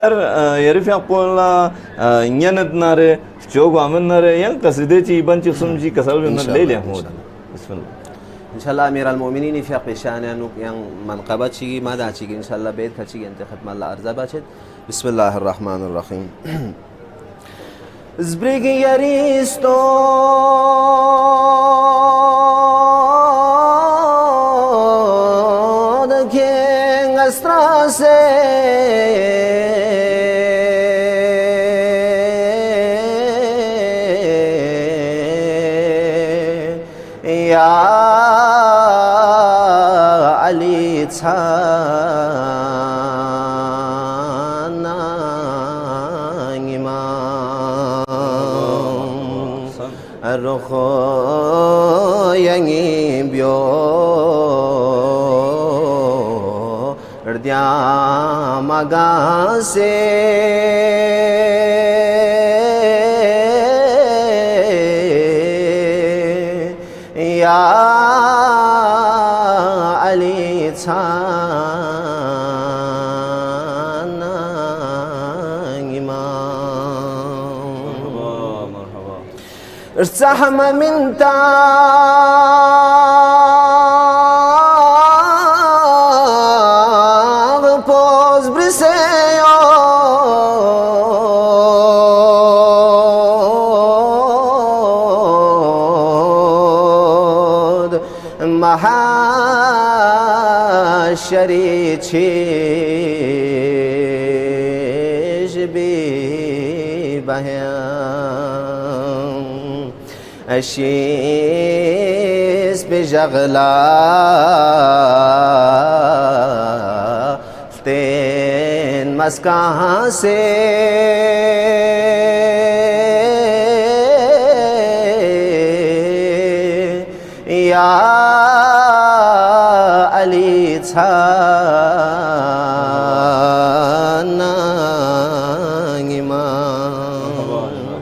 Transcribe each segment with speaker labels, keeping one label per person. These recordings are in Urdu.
Speaker 1: يعرف يقول يندناره شو عملناره ين قصيدة شيء بنشوف سمجي كسر من الليل يهود بسم الله
Speaker 2: إن شاء الله أمير المؤمنين في قشان yang manqabat شيء ما ده شيء إن شاء الله بيت كشيء أنت ختم الله أرزا باشد بسم الله الرحمن الرحيم زبريجي ياريستو دكين أستراسي يا علي تانا إمام الرخو ينجي بيو رديا مغاسي يا علي تانا إمام
Speaker 1: مرحبا
Speaker 2: ارتحم من تاغ پوز برسيو محاشري چيش بي بهم الشيس بجغلا فتين مسكها يا علي تانا إمام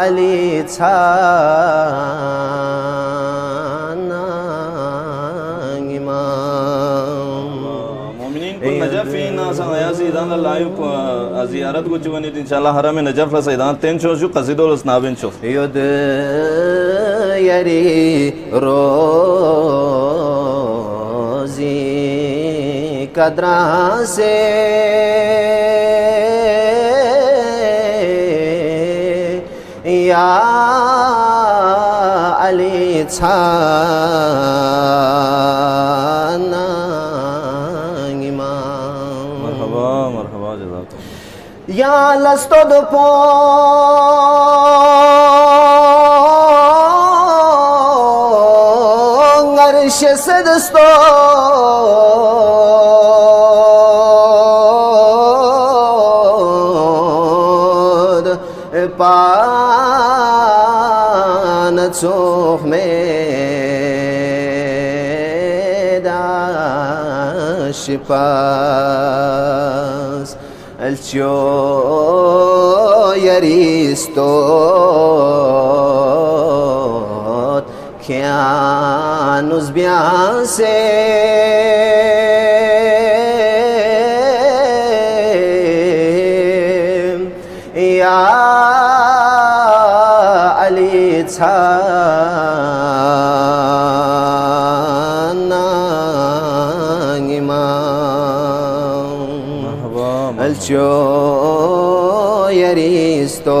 Speaker 2: علي تانا إمام
Speaker 1: مؤمنين كل نجف في ناس يا سيدنا اللايف زيارت کو چونی ان شاء الله حرم نجف لا سيدنا تين شو قصيدة الاسنابين شوف
Speaker 2: يد يري روزي قدرا سے يا علي تانا إمام
Speaker 1: مرحبا مرحبا جزاكم
Speaker 2: يا لستو دو عرش سدستو پان چوخ میداش پاس الچو یریستوت کیانوز بیانسه یا علي تانا إمام
Speaker 1: مرحبا
Speaker 2: الجو يريستو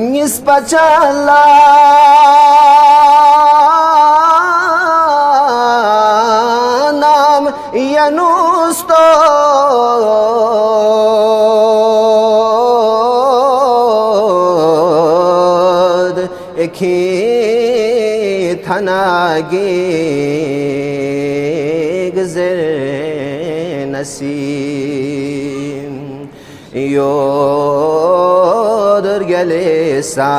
Speaker 2: Nispacala nam yanusto ekhi thanage gzer nasim yodur gelesam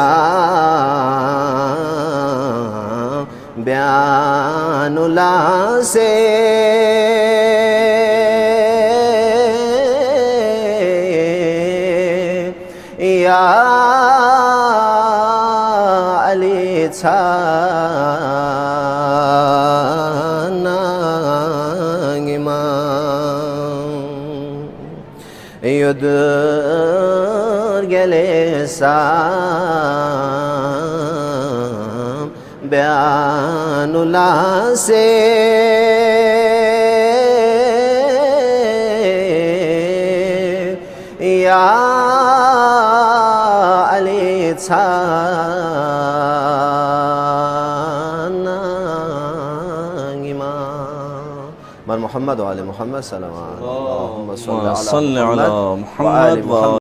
Speaker 2: beyanula se ya Ali Tanang imam Yudur gelesam beyanula se ya Ali Tanang imam Muhammad wa ali Muhammad sallallahu alaihi wa sallam
Speaker 1: صل على محمد